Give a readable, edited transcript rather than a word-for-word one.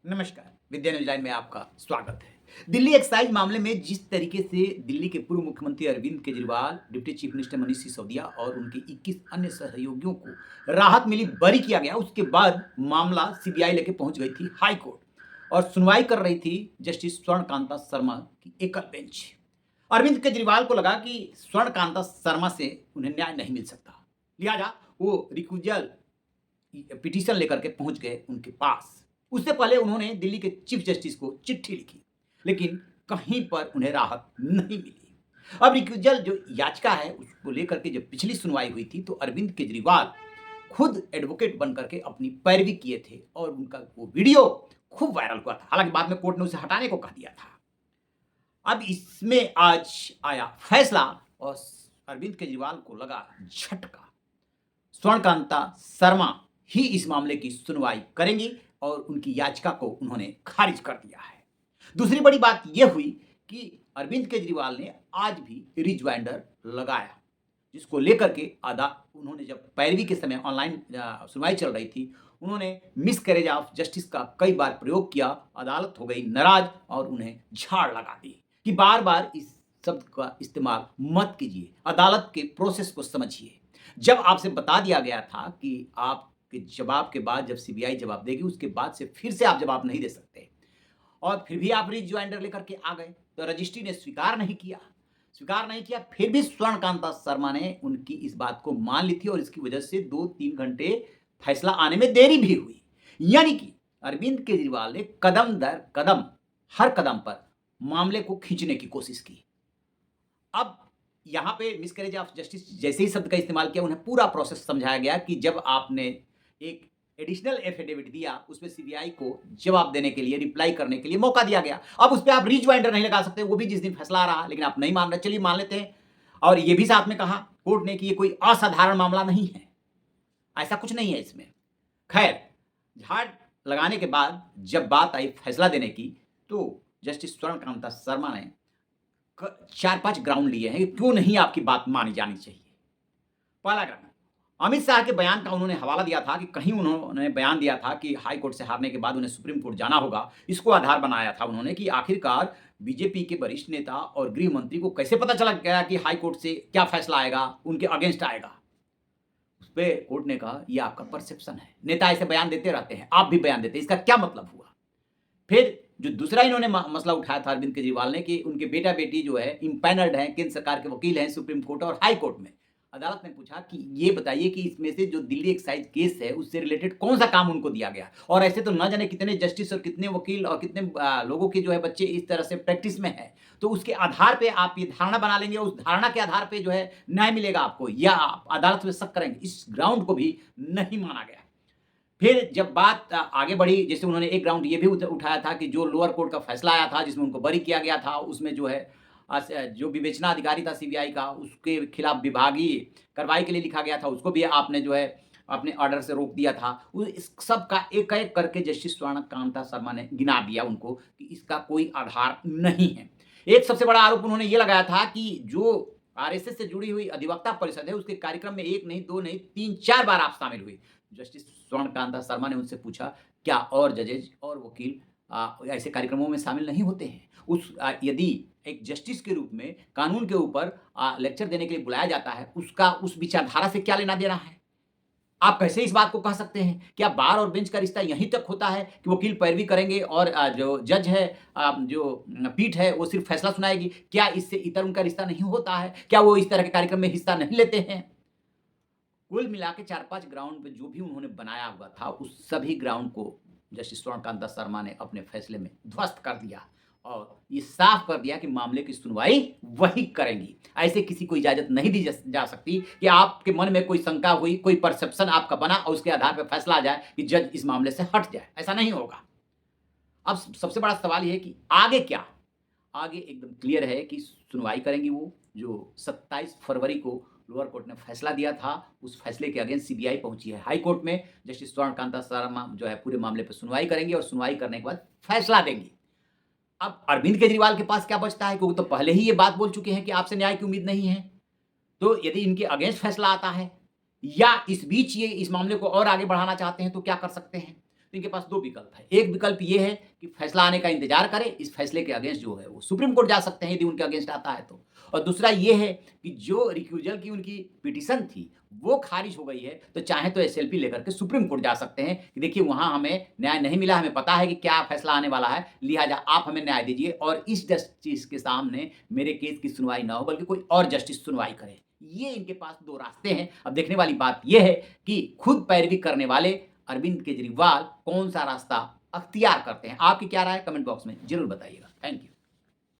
नमस्कार, विद्या news line में आपका स्वागत है। दिल्ली एक्साइज मामले में जिस तरीके से दिल्ली के पूर्व मुख्यमंत्री Arvind Kejriwal, deputy chief minister Manish Sisodia और उनके 21 अन्य सहयोगियों को राहत मिली, बरी किया गया, उसके बाद मामला सीबीआई लेके पहुंच गई थी हाई कोर्ट और सुनवाई कर रही थी जस्टिस स्वर्णकांता शर्मा की एकल बेंच। अरविंद केजरीवाल को लगा कि स्वर्णकांता शर्मा से उन्हें न्याय नहीं मिल सकता, लिहाजा वो रिक्यूजल पिटीशन लेकर के पहुंच गए उनके पास। उससे पहले उन्होंने दिल्ली के चीफ जस्टिस को चिट्ठी लिखी, लेकिन कहीं पर उन्हें राहत नहीं मिली। अब रिक्यूजल जो याचिका है उसको लेकर के जब पिछली सुनवाई हुई थी तो अरविंद केजरीवाल खुद एडवोकेट बन करके अपनी पैरवी किए थे और उनका वो वीडियो खूब वायरल हुआ था। हालांकि बाद में कोर्ट ने उसे हटाने को कह दिया था। अब इसमें आज आया फैसला और अरविंद केजरीवाल को लगा झटका। स्वर्णकांता शर्मा ही इस मामले की सुनवाई करेंगी और उनकी याचिका को उन्होंने खारिज कर दिया है। दूसरी बड़ी बात यह हुई कि अरविंद केजरीवाल ने आज भी रिज्वाइंडर लगाया, जिसको लेकर के उन्होंने जब पैरवी के समय ऑनलाइन सुनवाई चल रही थी, उन्होंने मिसकैरेज ऑफ जस्टिस का कई बार प्रयोग किया। अदालत हो गई नाराज और उन्हें झाड़ लगा दी कि बार बार इस शब्द का इस्तेमाल मत कीजिए, अदालत के प्रोसेस को समझिए। जब आपसे बता दिया गया था कि आपके जवाब के बाद जब सीबीआई जवाब देगी उसके बाद से फिर से आप जवाब नहीं दे सकते, और फिर भी आप रिज्वाइंडर लेकर के आ गए, तो रजिस्ट्री ने स्वीकार नहीं किया। फिर भी स्वर्णकांता शर्मा ने उनकी इस बात को मान ली थी और इसकी वजह से 2-3 घंटे फैसला आने में देरी भी हुई। यानी कि अरविंद केजरीवाल ने कदम दर कदम, हर कदम पर मामले को खींचने की कोशिश की। अब यहाँ पे मिसकैरेज ऑफ जस्टिस जैसे ही शब्द का इस्तेमाल किया, उन्हें पूरा प्रोसेस समझाया गया कि जब आपने एक एडिशनल एफिडेविट दिया, उसमें सीबीआई को जवाब देने के लिए, रिप्लाई करने के लिए मौका दिया गया। अब उस पे आप रिज्वाइंडर नहीं लगा सकते, वो भी जिस दिन फैसला आ रहा, लेकिन आप नहीं मान रहे, चलिए मान लेते हैं। और ये भी साथ में कहा कोर्ट ने कि ये कोई असाधारण मामला नहीं है, ऐसा कुछ नहीं है इसमें। खैर, झाड़ लगाने के बाद जब बात आई फैसला देने की, तो जस्टिस स्वर्णकांता शर्मा ने 4-5 ग्राउंड लिए हैं कि क्यों नहीं आपकी बात मानी जानी चाहिए। पहला ग्राउंड, अमित शाह के बयान का उन्होंने हवाला दिया था कि कहीं उन्होंने बयान दिया था कि हाई कोर्ट से हारने के बाद उन्हें सुप्रीम कोर्ट जाना होगा। इसको आधार बनाया था उन्होंने कि आखिरकार बीजेपी के वरिष्ठ नेता और गृह मंत्री को कैसे पता चला गया कि हाई कोर्ट से क्या फैसला आएगा, उनके अगेंस्ट आएगा। उस पर कोर्ट ने कहा यह आपका परसेप्शन है, नेता ऐसे बयान देते रहते हैं, आप भी बयान देते हैं, इसका क्या मतलब हुआ। फिर जो दूसरा इन्होंने मसला उठाया था अरविंद केजरीवाल ने कि उनके बेटा बेटी जो है इम्पैनल्ड हैं, केंद्र सरकार के वकील हैं सुप्रीम कोर्ट और हाई कोर्ट में। अदालत ने पूछा कि ये बताइए कि इसमें से जो दिल्ली एक्साइज केस है उससे रिलेटेड कौन सा काम उनको दिया गया, और ऐसे तो न जाने कितने जस्टिस और कितने वकील और कितने लोगों के जो है बच्चे इस तरह से प्रैक्टिस में है, तो उसके आधार पे आप ये धारणा बना लेंगे, उस धारणा के आधार पे जो है न्याय मिलेगा आपको, या आप अदालत में शक करेंगे। इस ग्राउंड को भी नहीं माना गया। फिर जब बात आगे बढ़ी, जैसे उन्होंने एक ग्राउंड ये भी उठाया था कि जो लोअर कोर्ट का फैसला आया था जिसमें उनको बरी किया गया था, उसमें जो है जो विवेचना अधिकारी था सीबीआई का, उसके खिलाफ विभागीय कार्रवाई के लिए लिखा गया था, उसको भी आपने जो है अपने ऑर्डर से रोक दिया था। इस सब का एक-एक करके जस्टिस स्वर्णकांता शर्मा ने गिना दिया उनको कि इसका कोई आधार नहीं है। एक सबसे बड़ा आरोप उन्होंने ये लगाया था कि जो आरएसएस से जुड़ी हुई अधिवक्ता परिषद है, उसके कार्यक्रम में 1 नहीं, 2 नहीं, 3-4 बार आप शामिल हुई। जस्टिस स्वर्णकांता शर्मा ने उनसे पूछा, क्या और जजेज और वकील ऐसे कार्यक्रमों में शामिल नहीं होते हैं? यदि एक जस्टिस के रूप में कानून के ऊपर लेक्चर देने के लिए बुलाया जाता है, उसका उस विचारधारा से क्या लेना-देना है? आप कैसे इस बात को कह सकते हैं? क्या बार और बेंच का रिश्ता यहीं तक होता है कि वकील पैरवी करेंगे और जो जज है, जो पीठ है, वो सिर्फ़ फैसला सुनाएगी? क्या इससे इतर उनका रिश्ता नहीं होता है? क्या वो इस तरह के कार्यक्रम में हिस्सा नहीं लेते हैं? कुल मिला के 4-5 ग्राउंड पे जो भी उन्होंने बनाया हुआ था, उस सभी ग्राउंड को जस्टिस स्वर्णकांता शर्मा ने अपने फैसले में ध्वस्त कर दिया और ये साफ कर दिया कि मामले की सुनवाई वही करेंगी। ऐसे किसी को इजाज़त नहीं दी जा सकती कि आपके मन में कोई शंका हुई, कोई परसेप्शन आपका बना और उसके आधार पर फैसला आ जाए कि जज इस मामले से हट जाए, ऐसा नहीं होगा। अब सबसे बड़ा सवाल ये है कि आगे क्या? आगे एकदम क्लियर है कि सुनवाई करेंगी वो, जो 27 फरवरी को लोअर कोर्ट ने फैसला दिया था, उस फैसले के अगेंस्ट सीबीआई पहुंची है हाई कोर्ट में। जस्टिस स्वर्णकांता शर्मा जो है पूरे मामले पर सुनवाई करेंगे और सुनवाई करने के बाद फैसला देंगी। अब अरविंद केजरीवाल के पास क्या बचता है, क्योंकि तो पहले ही ये बात बोल चुके हैं कि आपसे न्याय की उम्मीद नहीं है। तो यदि इनके अगेंस्ट फैसला आता है या इस बीच ये इस मामले को और आगे बढ़ाना चाहते हैं तो क्या कर सकते हैं? तो इनके पास 2 विकल्प है। एक विकल्प ये है कि फैसला आने का इंतज़ार करें, इस फैसले के अगेंस्ट जो है वो सुप्रीम कोर्ट जा सकते हैं यदि उनके अगेंस्ट आता है तो। और दूसरा ये है कि जो रिक्यूज़ल की उनकी पिटीशन थी, वो खारिज हो गई है, तो चाहे तो एसएलपी लेकर के सुप्रीम कोर्ट जा सकते हैं कि देखिए वहाँ हमें न्याय नहीं मिला, हमें पता है कि क्या फैसला आने वाला है, लिहाजा आप हमें न्याय दीजिए और इस जस्टिस के सामने मेरे केस की सुनवाई ना हो बल्कि कोई और जस्टिस सुनवाई करे। ये इनके पास 2 रास्ते हैं। अब देखने वाली बात ये है कि खुद पैरवी करने वाले अरविंद केजरीवाल कौन-सा रास्ता अख्तियार करते हैं। आपकी क्या राय है? कमेंट बॉक्स में ज़रूर बताइएगा। Thank you.